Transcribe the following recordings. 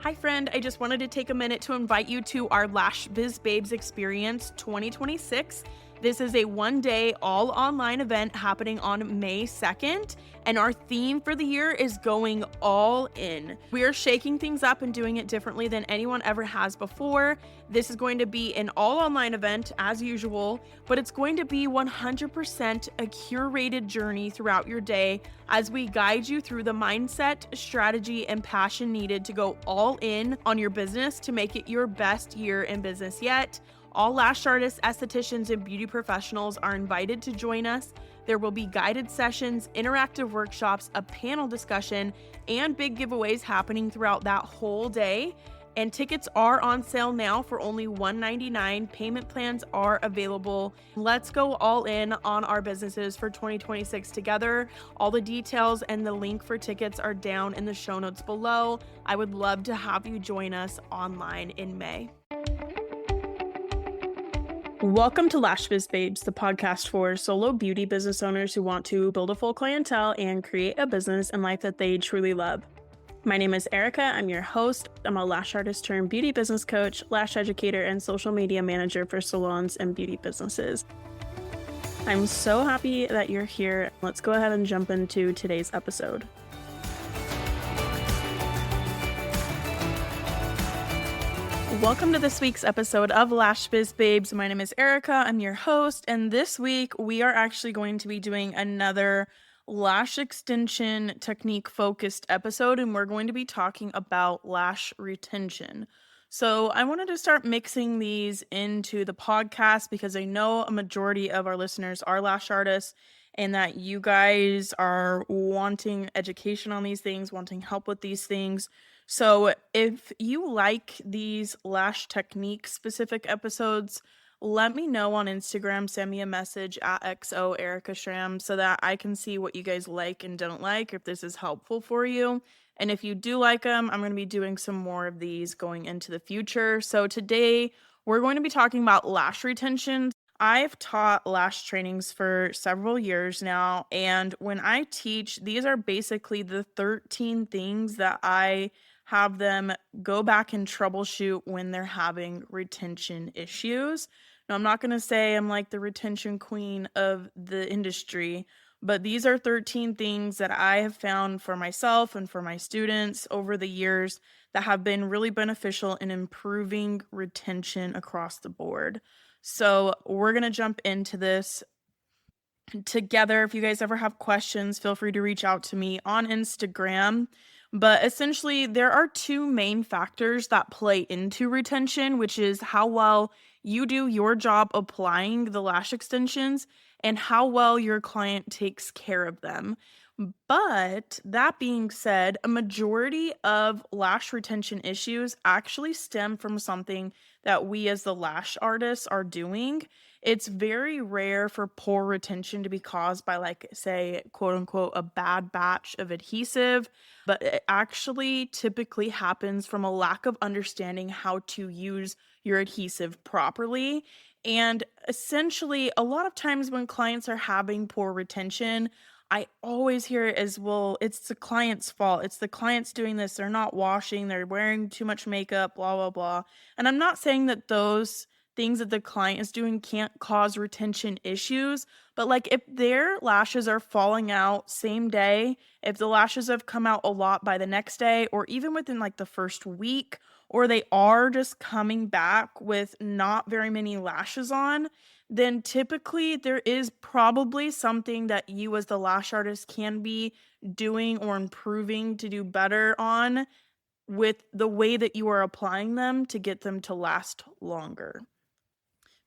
Hi friend, I just wanted to take a minute to invite you to our Lash Biz Babes Experience 2026. This is a one-day all online event happening on May 2nd, and our theme for the year is going all in. We are shaking things up and doing it differently than anyone ever has before. This is going to be an all online event as usual, but it's going to be 100% a curated journey throughout your day as we guide you through the mindset, strategy, and passion needed to go all in on your business to make it your best year in business yet. All lash artists, estheticians, and beauty professionals are invited to join us. There will be guided sessions, interactive workshops, a panel discussion, and big giveaways happening throughout that whole day. And tickets are on sale now for only $199. Payment plans are available. Let's go all in on our businesses for 2026 together. All the details and the link for tickets are down in the show notes below. I would love to have you join us online in May. Welcome to Lash Biz Babes, the podcast for solo beauty business owners who want to build a full clientele and create a business and life that they truly love. My name is Erica. I'm your host. I'm a lash artist turned beauty business coach, lash educator, and social media manager for salons and beauty businesses. I'm so happy that you're here. Let's go ahead and jump into today's episode. Welcome to this week's episode of Lash Biz Babes. My name is Erica. I'm your host, and this week we are actually going to be doing another lash extension technique focused episode, and we're going to be talking about lash retention. So I wanted to start mixing these into the podcast because I know a majority of our listeners are lash artists and that you guys are wanting education on these things, wanting help with these things. So if you like these lash technique specific episodes, let me know on Instagram. Send me a message at XOEricaShram so that I can see what you guys like and don't like, if this is helpful for you. And if you do like them, I'm going to be doing some more of these going into the future. So today we're going to be talking about lash retention. I've taught lash trainings for several years now, and when I teach, these are basically the 13 things that I have them go back and troubleshoot when they're having retention issues. Now, I'm not going to say I'm like the retention queen of the industry, but these are 13 things that I have found for myself and for my students over the years that have been really beneficial in improving retention across the board. So we're going to jump into this together. If you guys ever have questions, feel free to reach out to me on Instagram. But essentially, there are two main factors that play into retention, which is how well you do your job applying the lash extensions and how well your client takes care of them. But that being said, a majority of lash retention issues actually stem from something that we as the lash artists are doing. It's very rare for poor retention to be caused by, like, say, quote unquote, a bad batch of adhesive, but it actually typically happens from a lack of understanding how to use your adhesive properly. And essentially, a lot of times when clients are having poor retention, I always hear it as, well, it's the client's fault. It's the client's doing this. They're not washing. They're wearing too much makeup, blah, blah, blah. And I'm not saying that those things that the client is doing can't cause retention issues, but like if their lashes are falling out same day, if the lashes have come out a lot by the next day, or even within like the first week, or they are just coming back with not very many lashes on, then typically there is probably something that you as the lash artist can be doing or improving to do better on with the way that you are applying them to get them to last longer.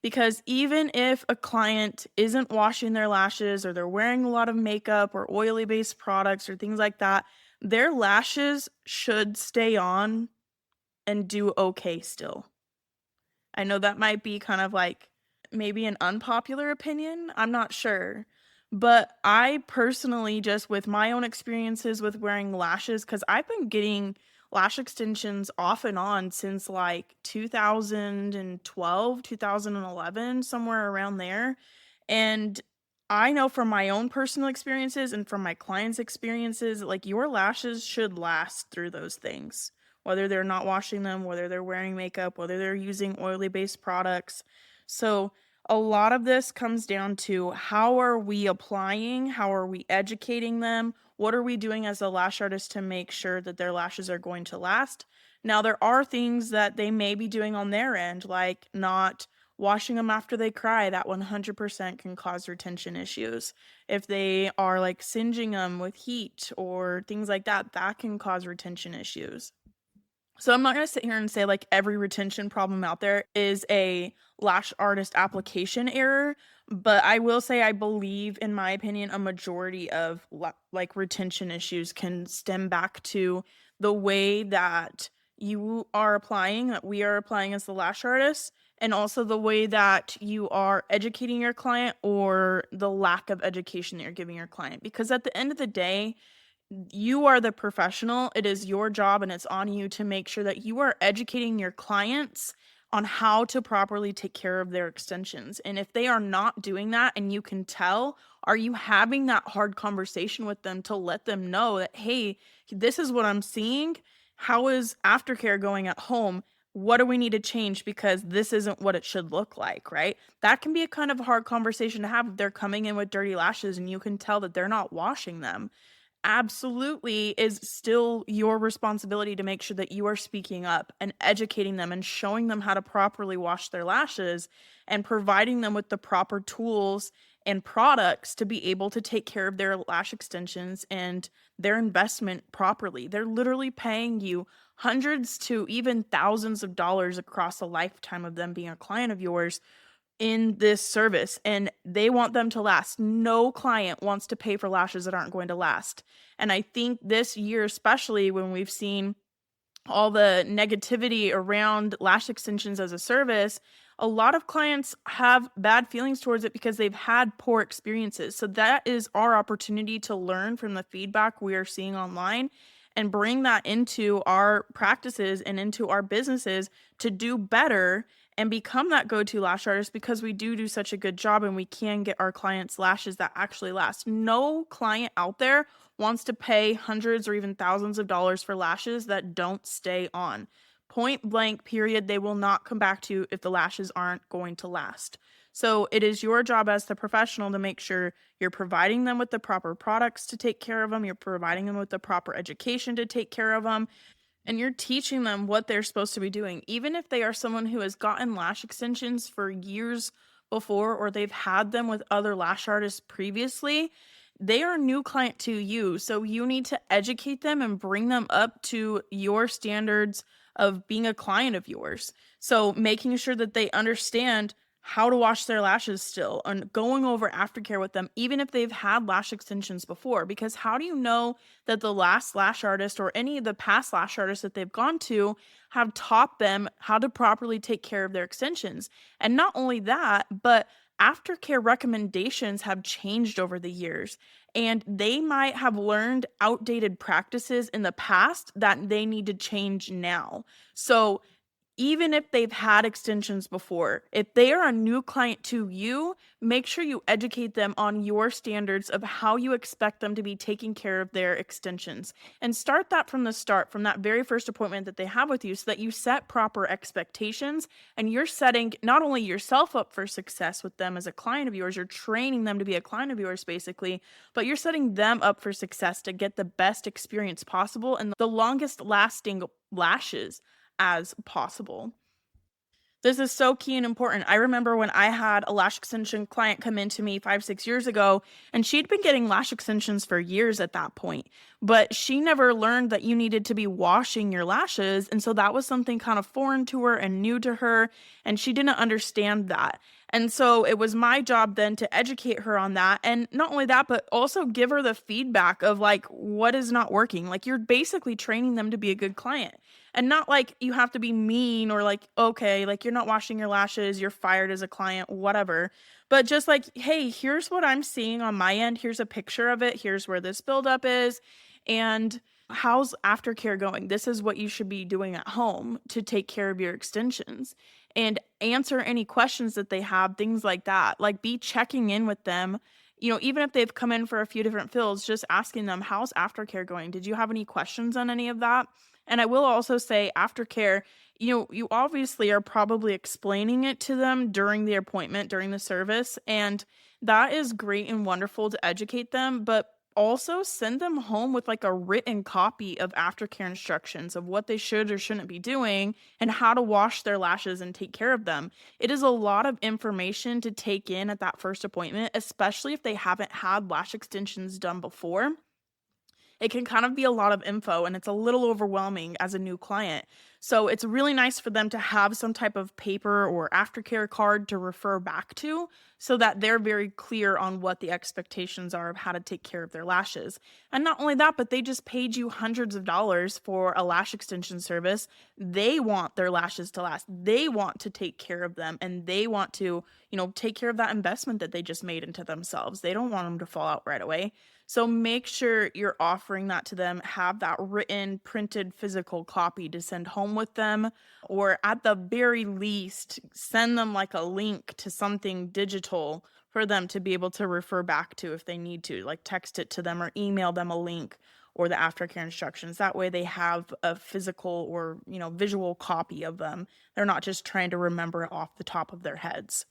Because even if a client isn't washing their lashes or they're wearing a lot of makeup or oily based products or things like that, their lashes should stay on and do okay still. I know that might be kind of like maybe an unpopular opinion. I'm not sure. But I personally, just with my own experiences with wearing lashes, because I've been getting lash extensions off and on since like 2012, 2011, somewhere around there. And I know from my own personal experiences and from my clients' experiences, like your lashes should last through those things. whether they're not washing them, whether they're wearing makeup, whether they're using oily based products. So a lot of this comes down to how are we applying, how are we educating them, what are we doing as a lash artist to make sure that their lashes are going to last. Now, there are things that they may be doing on their end, like not washing them after they cry. That 100% can cause retention issues. If they are like singeing them with heat or things like that, that can cause retention issues. So I'm not going to sit here and say like every retention problem out there is a lash artist application error, but I will say I believe, in my opinion, a majority of like retention issues can stem back to the way that you are applying, that we are applying as the lash artist, and also the way that you are educating your client or the lack of education that you're giving your client. Because at the end of the day, you are the professional. It is your job and it's on you to make sure that you are educating your clients on how to properly take care of their extensions. And if they are not doing that and you can tell, are you having that hard conversation with them to let them know that, hey, this is what I'm seeing. How is aftercare going at home? What do we need to change because this isn't what it should look like, right? That can be a kind of hard conversation to have if they're coming in with dirty lashes and you can tell that they're not washing them. Absolutely is still your responsibility to make sure that you are speaking up and educating them and showing them how to properly wash their lashes and providing them with the proper tools and products to be able to take care of their lash extensions and their investment properly. They're literally paying you hundreds to even thousands of dollars across a lifetime of them being a client of yours in this service, and they want them to last. No client wants to pay for lashes that aren't going to last. And I think this year, especially when we've seen all the negativity around lash extensions as a service, a lot of clients have bad feelings towards it because they've had poor experiences. So that is our opportunity to learn from the feedback we are seeing online and bring that into our practices and into our businesses to do better and become that go-to lash artist, because we do such a good job and we can get our clients lashes that actually last. No client out there wants to pay hundreds or even thousands of dollars for lashes that don't stay on. Point blank, period. They will not come back to you if the lashes aren't going to last. So it is your job as the professional to make sure you're providing them with the proper products to take care of them. You're providing them with the proper education to take care of them. And you're teaching them what they're supposed to be doing. Even if they are someone who has gotten lash extensions for years before, or they've had them with other lash artists previously, they are a new client to you. So you need to educate them and bring them up to your standards of being a client of yours. So making sure that they understand how to wash their lashes still and going over aftercare with them, even if they've had lash extensions before. Because how do you know that the last lash artist or any of the past lash artists that they've gone to have taught them how to properly take care of their extensions? And not only that, but aftercare recommendations have changed over the years, and they might have learned outdated practices in the past that they need to change now. So even if they've had extensions before, if they are a new client to you, make sure you educate them on your standards of how you expect them to be taking care of their extensions. And start that from the start, from that very first appointment that they have with you, so that you set proper expectations and you're setting not only yourself up for success with them as a client of yours, you're training them to be a client of yours basically, but you're setting them up for success to get the best experience possible and the longest lasting lashes as possible. This is so key and important. I remember when I had a lash extension client come into me 5, 6 years ago, and she'd been getting lash extensions for years at that point, but she never learned that you needed to be washing your lashes. And so that was something kind of foreign to her and new to her, and she didn't understand that. And so it was my job then to educate her on that. And not only that, but also give her the feedback of like, what is not working? Like, you're basically training them to be a good client. And not like you have to be mean or like, okay, like you're not washing your lashes, you're fired as a client, whatever. But just like, hey, here's what I'm seeing on my end. Here's a picture of it. Here's where this buildup is. And how's aftercare going? This is what you should be doing at home to take care of your extensions. And answer any questions that they have, things like that. Like, be checking in with them. You know, even if they've come in for a few different fills, just asking them, how's aftercare going? Did you have any questions on any of that? And I will also say aftercare, you obviously are probably explaining it to them during the appointment, during the service, and that is great and wonderful to educate them, but also send them home with like a written copy of aftercare instructions of what they should or shouldn't be doing and how to wash their lashes and take care of them. It is a lot of information to take in at that first appointment, especially if they haven't had lash extensions done before. It can kind of be a lot of info and it's a little overwhelming as a new client. So it's really nice for them to have some type of paper or aftercare card to refer back to so that they're very clear on what the expectations are of how to take care of their lashes. And not only that, but they just paid you hundreds of dollars for a lash extension service. They want their lashes to last. They want to take care of them and they want to, take care of that investment that they just made into themselves. They don't want them to fall out right away. So make sure you're offering that to them, have that written, printed, physical copy to send home with them, or at the very least, send them like a link to something digital for them to be able to refer back to if they need to, like text it to them or email them a link or the aftercare instructions. That way they have a physical or, visual copy of them. They're not just trying to remember it off the top of their heads.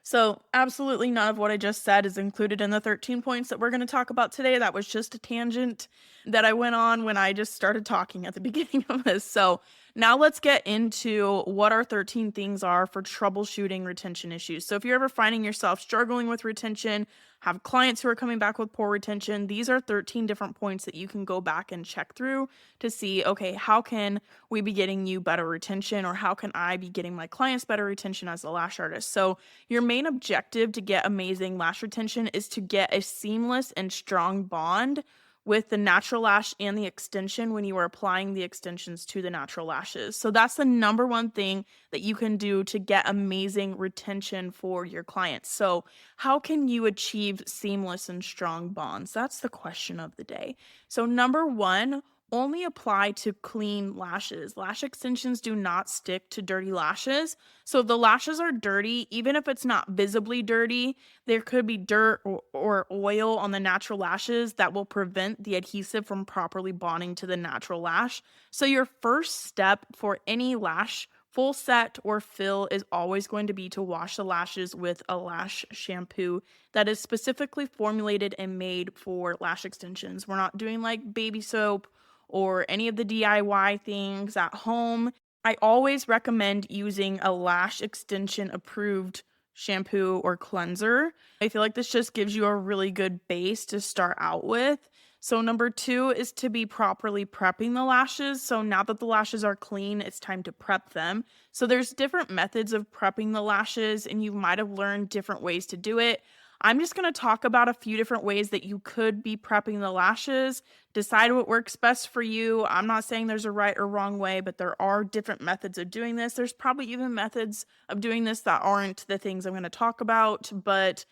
So, absolutely none of what I just said is included in the 13 points that we're going to talk about today. That was just a tangent that I went on when I just started talking at the beginning of this. So, now let's get into what our 13 things are for troubleshooting retention issues. So, if you're ever finding yourself struggling with retention, have clients who are coming back with poor retention, these are 13 different points that you can go back and check through to see, okay, how can we be getting you better retention, or how can I be getting my clients better retention as a lash artist? So, your main objective to get amazing lash retention is to get a seamless and strong bond with the natural lash and the extension when you are applying the extensions to the natural lashes. So that's the number one thing that you can do to get amazing retention for your clients. So how can you achieve seamless and strong bonds? That's the question of the day. So number one, only apply to clean lashes. Lash extensions do not stick to dirty lashes. So if the lashes are dirty, even if it's not visibly dirty, there could be dirt or oil on the natural lashes that will prevent the adhesive from properly bonding to the natural lash. So your first step for any lash full set or fill is always going to be to wash the lashes with a lash shampoo that is specifically formulated and made for lash extensions. We're not doing like baby soap or any of the DIY things at home. I always recommend using a lash extension approved shampoo or cleanser. I feel like this just gives you a really good base to start out with. So number two is to be properly prepping the lashes. So now that the lashes are clean, it's time to prep them. So there's different methods of prepping the lashes, and you might have learned different ways to do it. I'm just going to talk about a few different ways that you could be prepping the lashes. Decide what works best for you. I'm not saying there's a right or wrong way, but there are different methods of doing this. There's probably even methods of doing this that aren't the things I'm going to talk about, but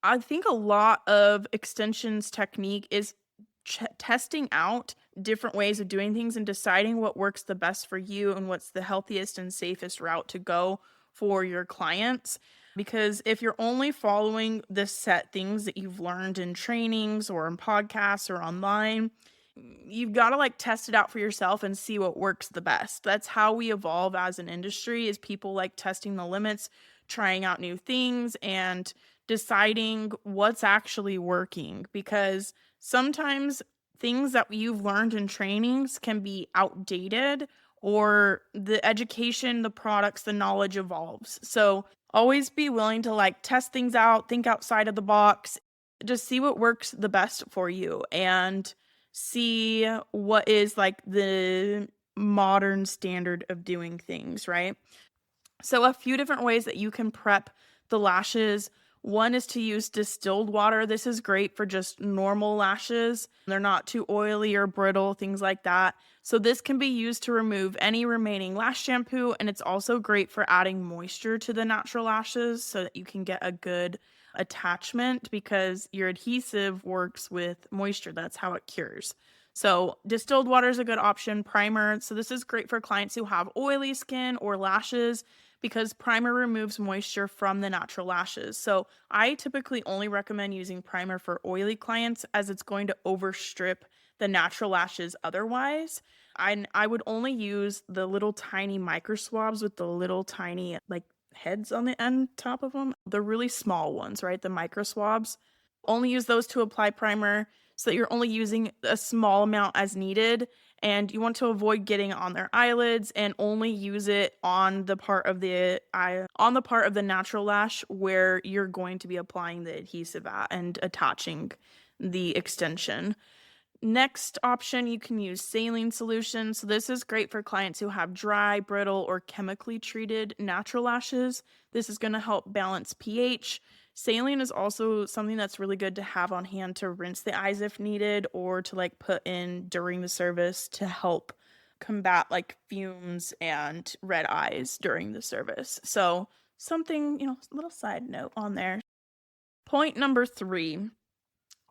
I think a lot of extensions technique is testing out different ways of doing things and deciding what works the best for you and what's the healthiest and safest route to go for your clients. Because if you're only following the set things that you've learned in trainings or in podcasts or online, you've got to like test it out for yourself and see what works the best. That's how we evolve as an industry, is people like testing the limits, trying out new things, and deciding what's actually working. Because sometimes things that you've learned in trainings can be outdated, or the education, the products, the knowledge evolves. So always be willing to like test things out, think outside of the box, just see what works the best for you and see what is like the modern standard of doing things, right? So a few different ways that you can prep the lashes. One is to use distilled water. This is great for just normal lashes. They're not too oily or brittle, things like that. So this can be used to remove any remaining lash shampoo, and it's also great for adding moisture to the natural lashes so that you can get a good attachment, because your adhesive works with moisture. That's how it cures. So distilled water is a good option. Primer. So this is great for clients who have oily skin or lashes, because primer removes moisture from the natural lashes. So I typically only recommend using primer for oily clients, as it's going to overstrip the natural lashes otherwise. I would only use the little tiny micro swabs with the little tiny like heads on the end top of them. The really small ones, right? The micro swabs. Only use those to apply primer so that you're only using a small amount as needed, and you want to avoid getting on their eyelids and only use it on the part of the eye on the part of the natural lash where you're going to be applying the adhesive at and attaching the extension. Next option, you can use saline solution. So this is great for clients who have dry, brittle, or chemically treated natural lashes. This is going to help balance pH. Saline is also something that's really good to have on hand to rinse the eyes if needed, or to like put in during the service to help combat like fumes and red eyes during the service. So something, a little side note on there. Point number 3.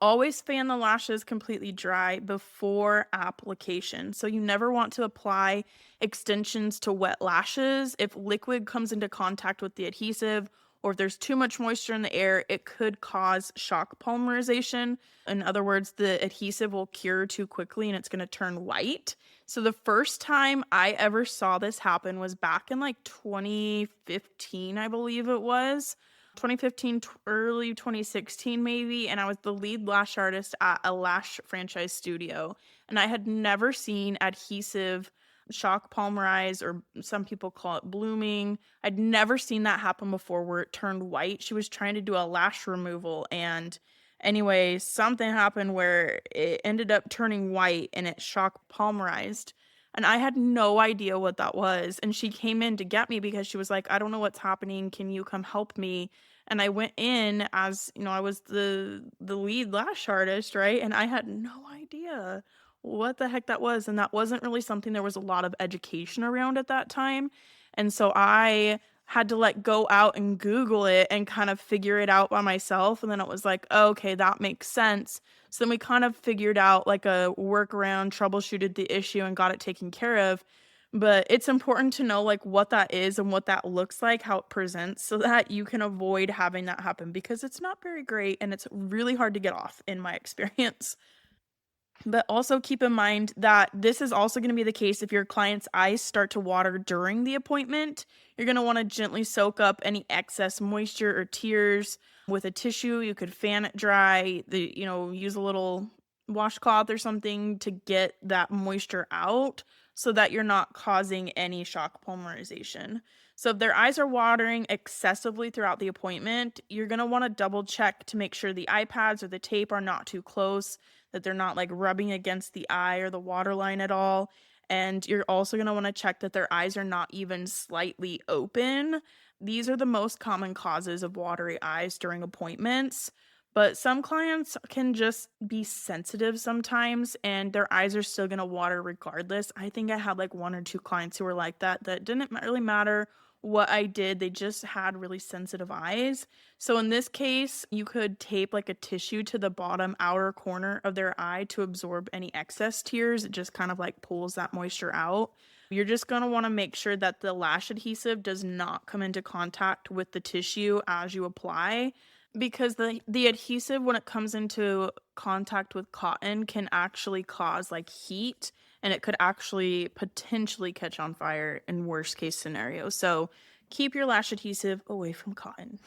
Always fan the lashes completely dry before application. So you never want to apply extensions to wet lashes. If liquid comes into contact with the adhesive, or if there's too much moisture in the air, it could cause shock polymerization. In other words, the adhesive will cure too quickly and it's going to turn white. So the first time I ever saw this happen was back in like 2015, I believe it was. 2015, early 2016 maybe, and I was the lead lash artist at a lash franchise studio, and I had never seen adhesive shock polymerize, or some people call it blooming. I'd never seen that happen before where it turned white. She was trying to do a lash removal, and anyway, something happened where it ended up turning white and it shock polymerized. And I had no idea what that was. And she came in to get me because she was like, I don't know what's happening. Can you come help me? And I went in as, I was the lead lash artist, right? And I had no idea what the heck that was. And that wasn't really something there was a lot of education around at that time. And so I had to like go out and Google it and kind of figure it out by myself. And then it was like, oh, okay, that makes sense. So then we kind of figured out like a workaround, troubleshooted the issue, and got it taken care of. But it's important to know like what that is and what that looks like, how it presents, so that you can avoid having that happen, because it's not very great and it's really hard to get off in my experience. But also keep in mind that this is also going to be the case if your client's eyes start to water during the appointment. You're going to want to gently soak up any excess moisture or tears with a tissue. You could fan it dry, use a little washcloth or something to get that moisture out so that you're not causing any shock polymerization. So if their eyes are watering excessively throughout the appointment, you're going to want to double check to make sure the eye pads or the tape are not too close, that they're not like rubbing against the eye or the waterline at all. And you're also going to want to check that their eyes are not even slightly open. These are the most common causes of watery eyes during appointments. But some clients can just be sensitive sometimes, and their eyes are still going to water regardless. I think I had like 1 or 2 clients who were like that didn't really matter what I did. They just had really sensitive eyes. So in this case, you could tape like a tissue to the bottom outer corner of their eye to absorb any excess tears. It just kind of like pulls that moisture out. You're just going to want to make sure that the lash adhesive does not come into contact with the tissue as you apply, because the adhesive, when it comes into contact with cotton, can actually cause like heat, and it could actually potentially catch on fire in worst case scenario. So keep your lash adhesive away from cotton.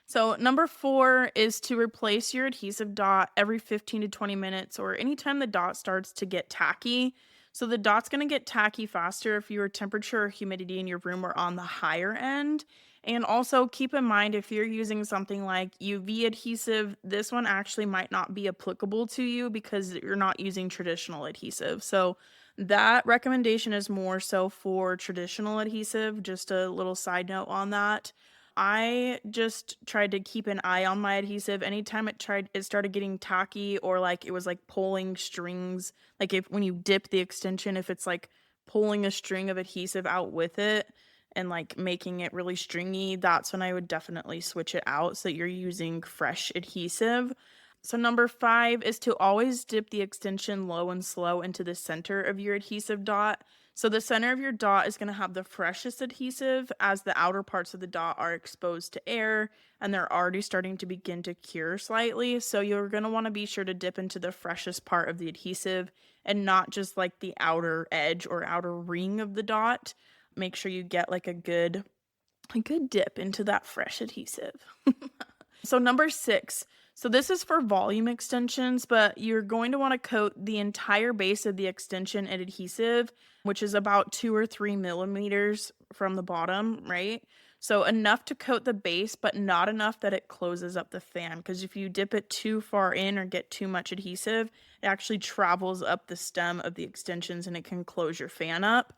So number 4 is to replace your adhesive dot every 15 to 20 minutes, or anytime the dot starts to get tacky. So the dot's going to get tacky faster if your temperature or humidity in your room are on the higher end. And also keep in mind, if you're using something like UV adhesive, this one actually might not be applicable to you because you're not using traditional adhesive. So that recommendation is more so for traditional adhesive. Just a little side note on that. I just tried to keep an eye on my adhesive. Anytime it started getting tacky, or like it was like pulling strings, like when you dip the extension, if it's like pulling a string of adhesive out with it and like making it really stringy, that's when I would definitely switch it out so that you're using fresh adhesive. So number 5 is to always dip the extension low and slow into the center of your adhesive dot. So the center of your dot is going to have the freshest adhesive as the outer parts of the dot are exposed to air and they're already starting to begin to cure slightly. So you're going to want to be sure to dip into the freshest part of the adhesive and not just like the outer edge or outer ring of the dot. Make sure you get like a good dip into that fresh adhesive. So number 6. So this is for volume extensions, but you're going to want to coat the entire base of the extension in adhesive, which is about 2 or 3 millimeters from the bottom, right? So enough to coat the base, but not enough that it closes up the fan. Because if you dip it too far in or get too much adhesive, it actually travels up the stem of the extensions and it can close your fan up.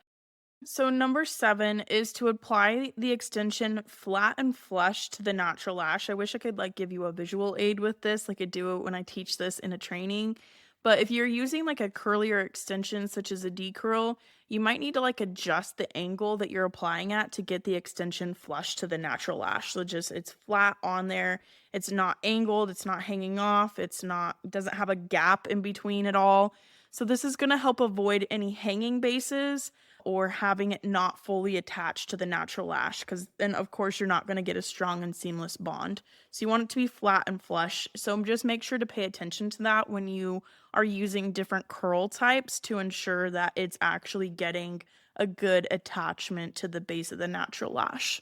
So number 7 is to apply the extension flat and flush to the natural lash. I wish I could like give you a visual aid with this, like I do when I teach this in a training. But if you're using like a curlier extension such as a D-curl, you might need to like adjust the angle that you're applying at to get the extension flush to the natural lash. So just it's flat on there. It's not angled, it's not hanging off, it doesn't have a gap in between at all. So this is going to help avoid any hanging bases or having it not fully attached to the natural lash, because then of course you're not going to get a strong and seamless bond. So you want it to be flat and flush. So just make sure to pay attention to that when you are using different curl types to ensure that it's actually getting a good attachment to the base of the natural lash.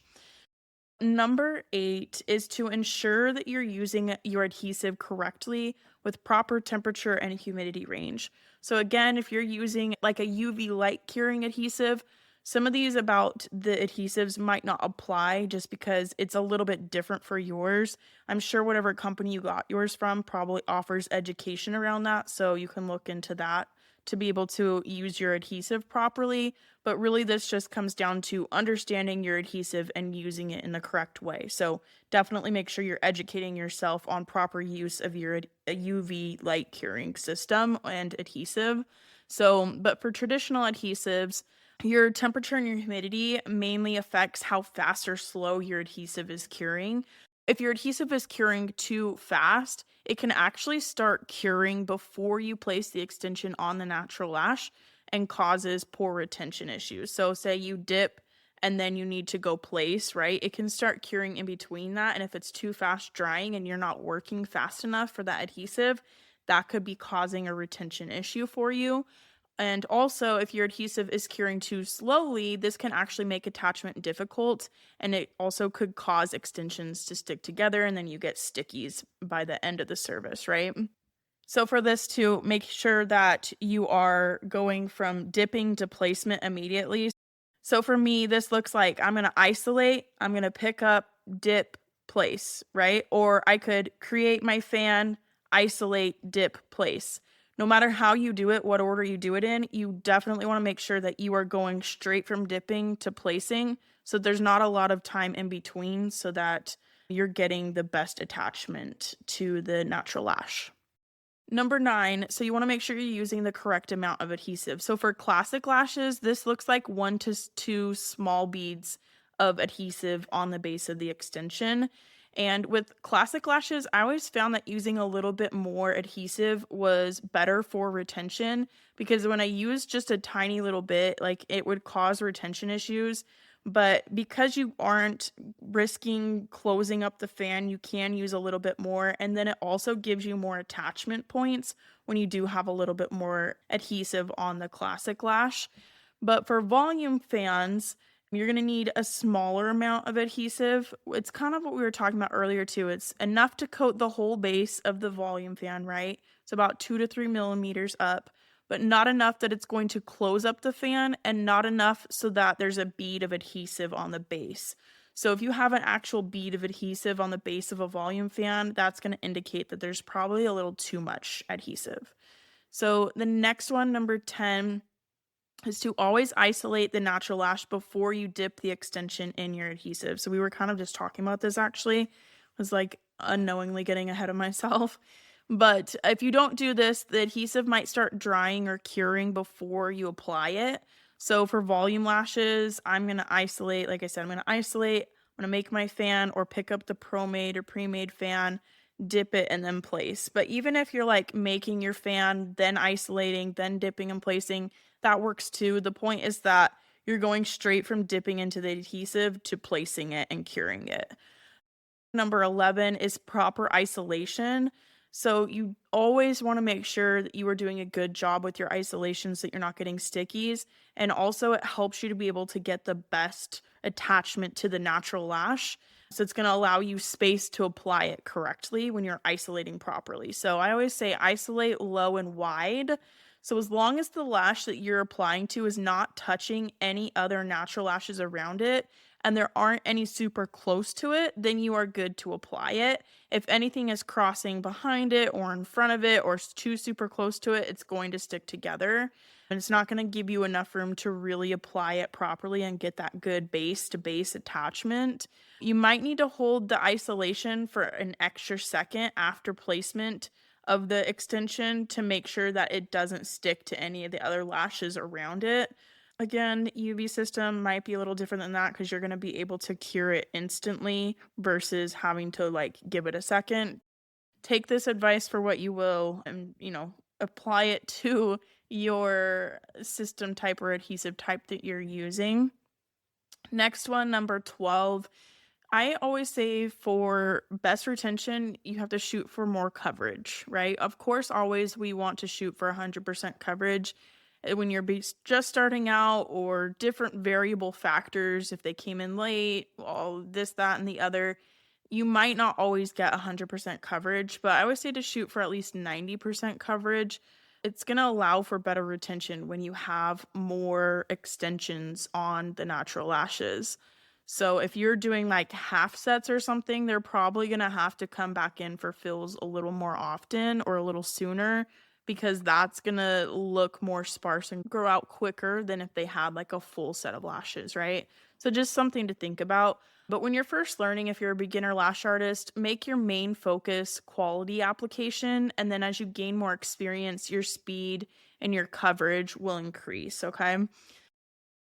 Number 8 is to ensure that you're using your adhesive correctly with proper temperature and humidity range. So again, if you're using like a UV light curing adhesive, some of these about the adhesives might not apply just because it's a little bit different for yours. I'm sure whatever company you got yours from probably offers education around that, so you can look into that to be able to use your adhesive properly. But really, this just comes down to understanding your adhesive and using it in the correct way. So definitely make sure you're educating yourself on proper use of your UV light curing system and adhesive. So, but for traditional adhesives, your temperature and your humidity mainly affects how fast or slow your adhesive is curing. If your adhesive is curing too fast, it can actually start curing before you place the extension on the natural lash and causes poor retention issues. So say you dip and then you need to go place, right? It can start curing in between that. And if it's too fast drying and you're not working fast enough for that adhesive, that could be causing a retention issue for you. And also, if your adhesive is curing too slowly, this can actually make attachment difficult, and it also could cause extensions to stick together, and then you get stickies by the end of the service, right? So for this to make sure that you are going from dipping to placement immediately. So for me, this looks like I'm going to isolate, I'm going to pick up, dip, place, right? Or I could create my fan, isolate, dip, place. No matter how you do it, what order you do it in, you definitely want to make sure that you are going straight from dipping to placing. So there's not a lot of time in between so that you're getting the best attachment to the natural lash. Number 9, so you want to make sure you're using the correct amount of adhesive. So for classic lashes, this looks like 1 to 2 small beads of adhesive on the base of the extension. And with classic lashes, I always found that using a little bit more adhesive was better for retention, because when I used just a tiny little bit, like it would cause retention issues. But because you aren't risking closing up the fan, you can use a little bit more. And then it also gives you more attachment points when you do have a little bit more adhesive on the classic lash. But for volume fans, you're going to need a smaller amount of adhesive. It's kind of what we were talking about earlier too. It's enough to coat the whole base of the volume fan, right? It's about 2 to 3 millimeters up, but not enough that it's going to close up the fan and not enough so that there's a bead of adhesive on the base. So if you have an actual bead of adhesive on the base of a volume fan, that's going to indicate that there's probably a little too much adhesive. So the next one, number 10, is to always isolate the natural lash before you dip the extension in your adhesive. So we were kind of just talking about this actually. I was like unknowingly getting ahead of myself. But if you don't do this, the adhesive might start drying or curing before you apply it. So for volume lashes, I'm going to isolate, like I said, I'm going to isolate, I'm going to make my fan or pick up the pro-made or pre-made fan, dip it, and then place. But even if you're like making your fan, then isolating, then dipping and placing, that works too. The point is that you're going straight from dipping into the adhesive to placing it and curing it. Number 11 is proper isolation. So you always want to make sure that you are doing a good job with your isolation so that you're not getting stickies. And also it helps you to be able to get the best attachment to the natural lash. So it's going to allow you space to apply it correctly when you're isolating properly. So I always say isolate low and wide. So as long as the lash that you're applying to is not touching any other natural lashes around it, and there aren't any super close to it, then you are good to apply it. If anything is crossing behind it or in front of it or too super close to it, it's going to stick together. And it's not going to give you enough room to really apply it properly and get that good base to base attachment. You might need to hold the isolation for an extra second after placement of the extension to make sure that it doesn't stick to any of the other lashes around it. Again, UV system might be a little different than that because you're going to be able to cure it instantly versus having to like give it a second. Take this advice for what you will and, apply it to your system type or adhesive type that you're using. Next one, number 12. I always say for best retention, you have to shoot for more coverage, right? Of course, always we want to shoot for 100% coverage when you're just starting out, or different variable factors. If they came in late, all this, that, and the other, you might not always get 100% coverage, but I always say to shoot for at least 90% coverage. It's going to allow for better retention when you have more extensions on the natural lashes. So if you're doing like half sets or something, they're probably going to have to come back in for fills a little more often or a little sooner, because that's going to look more sparse and grow out quicker than if they had like a full set of lashes, right? So just something to think about. But when you're first learning, if you're a beginner lash artist, make your main focus quality application. And then as you gain more experience, your speed and your coverage will increase, okay?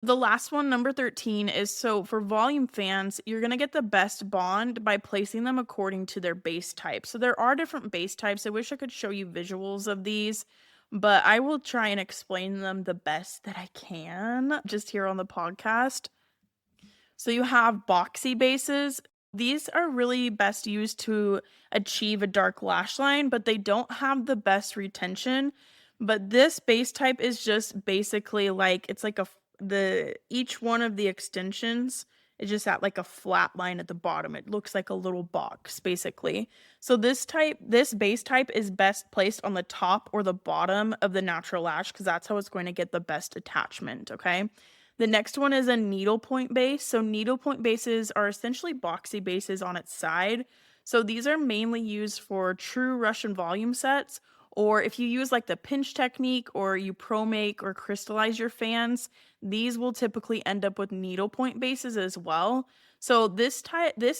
The last one, number 13, is so for volume fans, you're going to get the best bond by placing them according to their base type. So there are different base types. I wish I could show you visuals of these, but I will try and explain them the best that I can just here on the podcast. So you have boxy bases. These are really best used to achieve a dark lash line, but they don't have the best retention. But this base type is just basically like, it's like each one of the extensions is just at like a flat line at the bottom. It looks like a little box basically. So this base type is best placed on the top or the bottom of the natural lash because that's how it's going to get the best attachment, okay? The next one is a needlepoint base. So needlepoint bases are essentially boxy bases on its side. So these are mainly used for true Russian volume sets, or if you use like the pinch technique or you pro make or crystallize your fans, these will typically end up with needlepoint bases as well. So this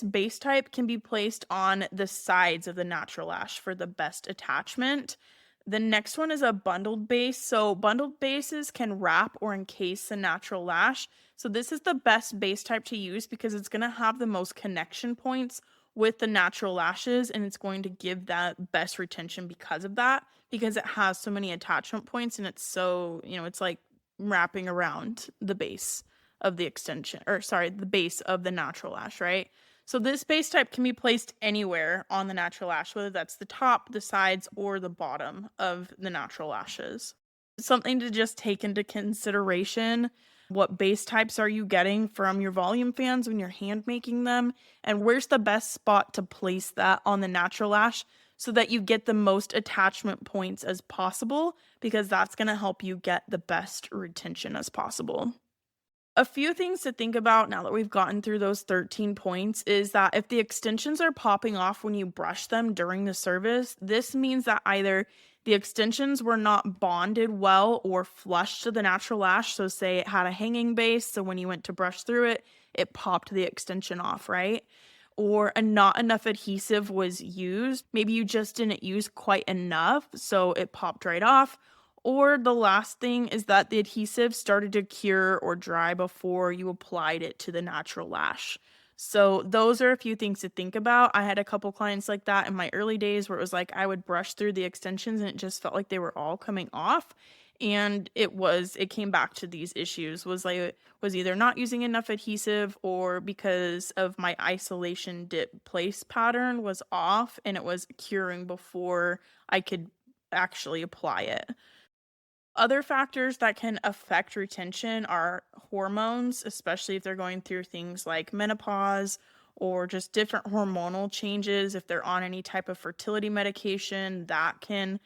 base type can be placed on the sides of the natural lash for the best attachment. The next one is a bundled base. So bundled bases can wrap or encase the natural lash. So this is the best base type to use because it's going to have the most connection points with the natural lashes, and it's going to give that best retention because of that, because it has so many attachment points and it's so, it's like wrapping around the base of the extension, or sorry, the base of the natural lash, right? So this base type can be placed anywhere on the natural lash, whether that's the top, the sides, or the bottom of the natural lashes. Something to just take into consideration: what base types are you getting from your volume fans when you're hand making them, and where's the best spot to place that on the natural lash so that you get the most attachment points as possible, because that's going to help you get the best retention as possible. A few things to think about now that we've gotten through those 13 points is that if the extensions are popping off when you brush them during the service, this means that either the extensions were not bonded well or flush to the natural lash. So say it had a hanging base, so when you went to brush through it, it popped the extension off, right? Or not enough adhesive was used. Maybe you just didn't use quite enough, so it popped right off. Or the last thing is that the adhesive started to cure or dry before you applied it to the natural lash. So those are a few things to think about. I had a couple clients like that in my early days where it was like I would brush through the extensions and it just felt like they were all coming off. and it came back to these issues. Was either not using enough adhesive, or because of my isolation dip place pattern was off and it was curing before I could actually apply it. Other factors that can affect retention are hormones, especially if they're going through things like menopause or just different hormonal changes. If they're on any type of fertility medication, that can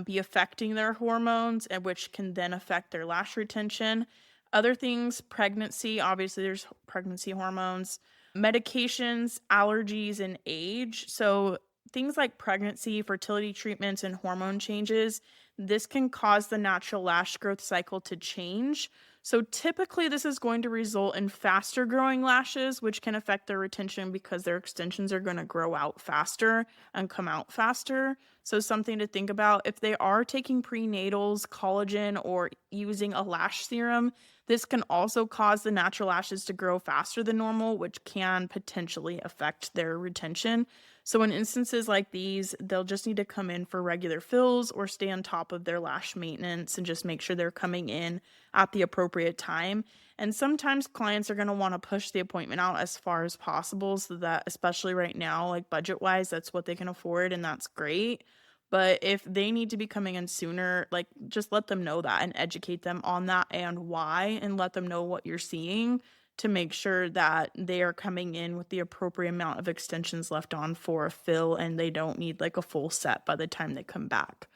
be affecting their hormones, and which can then affect their lash retention. Other things, pregnancy, obviously, there's pregnancy hormones, medications, allergies, and age. So, things like pregnancy, fertility treatments, and hormone changes, this can cause the natural lash growth cycle to change. So typically, this is going to result in faster growing lashes, which can affect their retention because their extensions are going to grow out faster and come out faster. So, something to think about if they are taking prenatals, collagen, or using a lash serum, this can also cause the natural lashes to grow faster than normal, which can potentially affect their retention. So in instances like these, they'll just need to come in for regular fills or stay on top of their lash maintenance and just make sure they're coming in at the appropriate time. And sometimes clients are going to want to push the appointment out as far as possible, so that, especially right now, like budget wise, that's what they can afford, and that's great. But if they need to be coming in sooner, like, just let them know that and educate them on that and why, and let them know what you're seeing to make sure that they are coming in with the appropriate amount of extensions left on for a fill, and they don't need like a full set by the time they come back.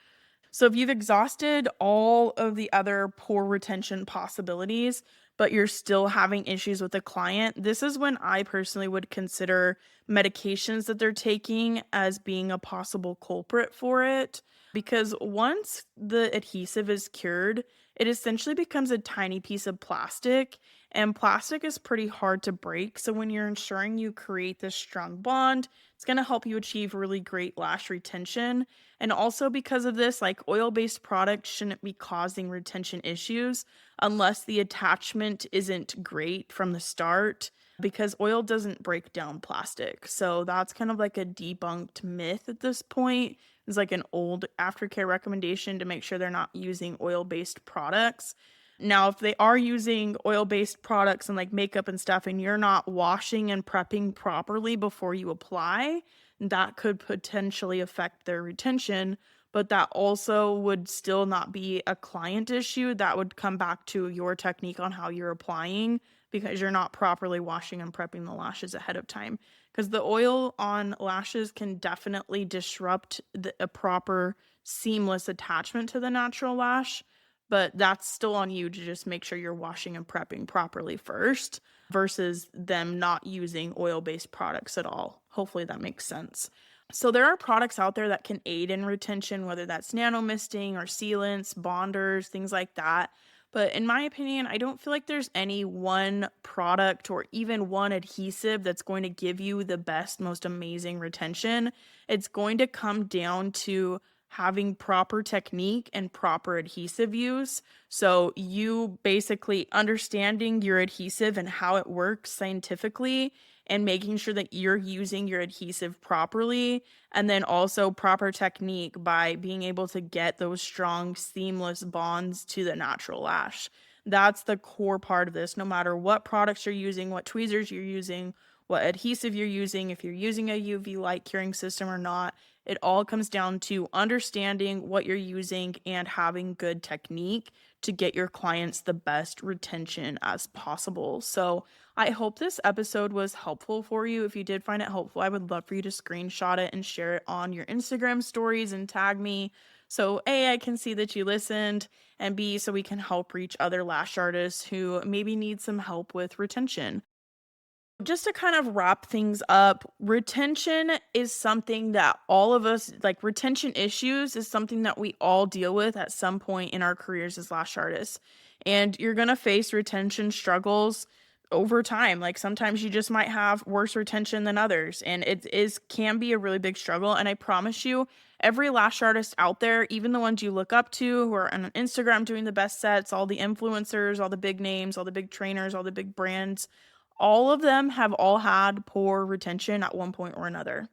So if you've exhausted all of the other poor retention possibilities, but you're still having issues with the client, this is when I personally would consider medications that they're taking as being a possible culprit for it. Because once the adhesive is cured, it essentially becomes a tiny piece of plastic, and plastic is pretty hard to break. So when you're ensuring you create this strong bond, it's going to help you achieve really great lash retention. And also, because of this, like, oil-based products shouldn't be causing retention issues unless the attachment isn't great from the start, because oil doesn't break down plastic. So that's kind of like a debunked myth at this point. It's like an old aftercare recommendation to make sure they're not using oil-based products. Now, if they are using oil-based products and like makeup and stuff, and you're not washing and prepping properly before you apply, that could potentially affect their retention, but that also would still not be a client issue. That would come back to your technique on how you're applying, because you're not properly washing and prepping the lashes ahead of time. Because the oil on lashes can definitely disrupt a proper seamless attachment to the natural lash, but that's still on you to just make sure you're washing and prepping properly first, versus them not using oil-based products at all. Hopefully that makes sense. So there are products out there that can aid in retention, whether that's nano misting or sealants, bonders, things like that. But in my opinion, I don't feel like there's any one product or even one adhesive that's going to give you the best, most amazing retention. It's going to come down to having proper technique and proper adhesive use. So you basically understanding your adhesive and how it works scientifically, and making sure that you're using your adhesive properly, and then also proper technique by being able to get those strong seamless bonds to the natural lash. That's the core part of this. No matter what products you're using, what tweezers you're using, what adhesive you're using, if you're using a UV light curing system or not, it all comes down to understanding what you're using and having good technique to get your clients the best retention as possible. So I hope this episode was helpful for you. If you did find it helpful, I would love for you to screenshot it and share it on your Instagram stories and tag me. So A, I can see that you listened, and B, so we can help reach other lash artists who maybe need some help with retention. Just to kind of wrap things up, retention is something that all of us, like, retention issues is something that we all deal with at some point in our careers as lash artists. And you're going to face retention struggles over time. Like, sometimes you just might have worse retention than others, and it is can be a really big struggle. And I promise you, every lash artist out there, even the ones you look up to who are on Instagram doing the best sets, all the influencers, all the big names, all the big trainers, all the big brands, all of them have all had poor retention at one point or another.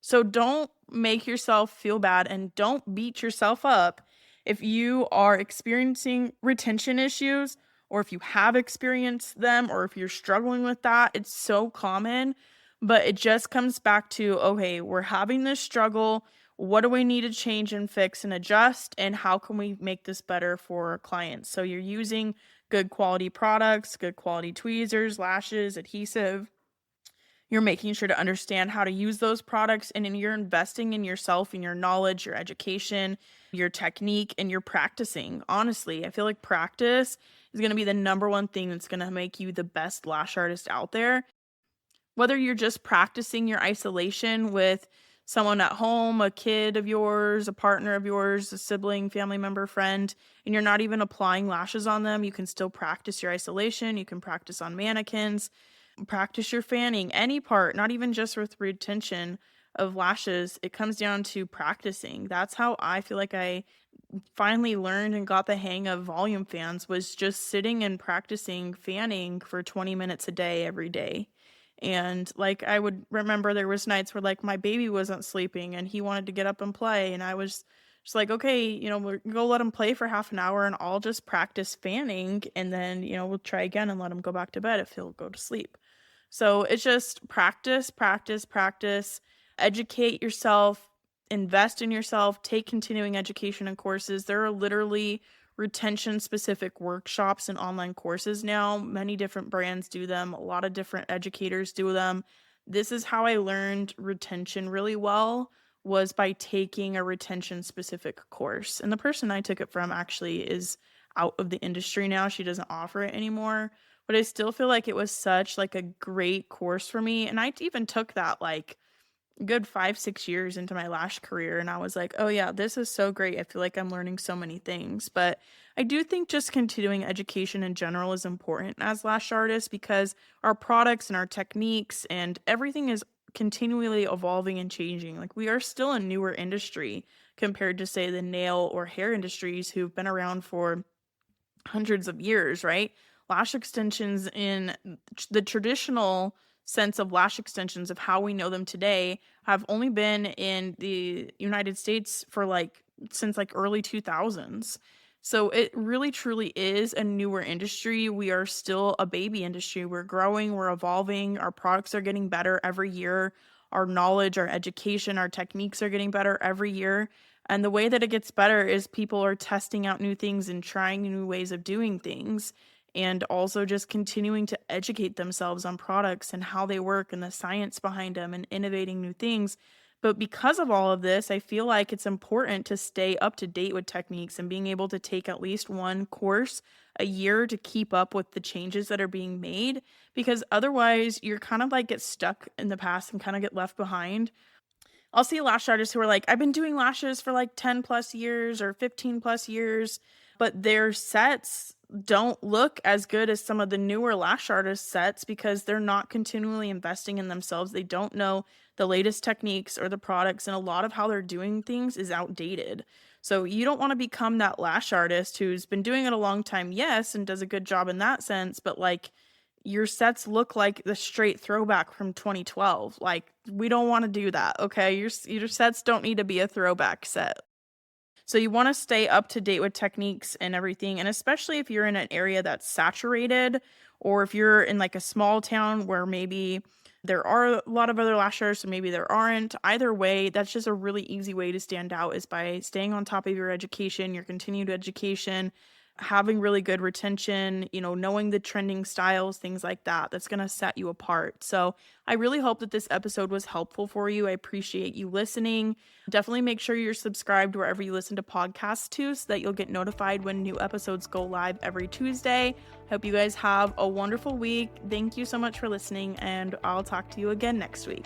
So don't make yourself feel bad, and don't beat yourself up If you are experiencing retention issues, or if you have experienced them, or if you're struggling with that, it's so common. But it just comes back to, okay, we're having this struggle. What do we need to change and fix and adjust? And how can we make this better for our clients? So you're using good quality products, good quality tweezers, lashes, adhesive. You're making sure to understand how to use those products, and then you're investing in yourself and your knowledge, your education, your technique, and you're practicing. Honestly, I feel like practice is going to be the number one thing that's going to make you the best lash artist out there. Whether you're just practicing your isolation with someone at home, a kid of yours, a partner of yours, a sibling, family member, friend, and you're not even applying lashes on them, you can still practice your isolation. You can practice on mannequins, practice your fanning, any part, not even just with retention of lashes. It comes down to practicing. That's how I feel like I finally learned and got the hang of volume fans, was just sitting and practicing fanning for 20 minutes a day every day. And like I would remember there was nights where like my baby wasn't sleeping and he wanted to get up and play, and I was just like, okay, we'll go let him play for half an hour and I'll just practice fanning, and then we'll try again and let him go back to bed if he'll go to sleep. So it's just practice, practice, practice, educate yourself, invest in yourself, take continuing education and courses. There are literally retention specific workshops and online courses now. Many different brands do them, a lot of different educators do them. This is how I learned retention really well, was by taking a retention specific course. And the person I took it from actually is out of the industry now. She doesn't offer it anymore, but I still feel like it was such like a great course for me. And I even took that like good 5-6 years into my lash career, and I was like, oh yeah, this is so great. I feel like I'm learning so many things. But I do think just continuing education in general is important as lash artists, because our products and our techniques and everything is continually evolving and changing. Like, we are still a newer industry compared to, say, the nail or hair industries who've been around for hundreds of years, right? Lash extensions, in the traditional sense of lash extensions of how we know them today, have only been in the United States for since early 2000s. So it really truly is a newer industry. We are still a baby industry. We're growing, we're evolving, our products are getting better every year. Our knowledge, our education, our techniques are getting better every year. And the way that it gets better is people are testing out new things and trying new ways of doing things, and also just continuing to educate themselves on products and how they work and the science behind them and innovating new things. But because of all of this, I feel like it's important to stay up to date with techniques and being able to take at least one course a year to keep up with the changes that are being made, because otherwise you're kind of get stuck in the past and kind of get left behind. I'll see lash artists who are like, I've been doing lashes for 10 plus years or 15 plus years, but their sets don't look as good as some of the newer lash artist sets because they're not continually investing in themselves. They don't know the latest techniques or the products, and a lot of how they're doing things is outdated. So you don't want to become that lash artist who's been doing it a long time, yes, and does a good job in that sense, but your sets look like the straight throwback from 2012. We don't want to do that, okay? Your sets don't need to be a throwback set. So you want to stay up to date with techniques and everything, and especially if you're in an area that's saturated, or if you're in a small town where maybe there are a lot of other lash artists, or maybe there aren't. Either way, that's just a really easy way to stand out, is by staying on top of your education, your continued education, having really good retention, knowing the trending styles, things like that. That's going to set you apart. So I really hope that this episode was helpful for you. I appreciate you listening. Definitely make sure you're subscribed wherever you listen to podcasts too, so that you'll get notified when new episodes go live every Tuesday. Hope you guys have a wonderful week. Thank you so much for listening, and I'll talk to you again next week.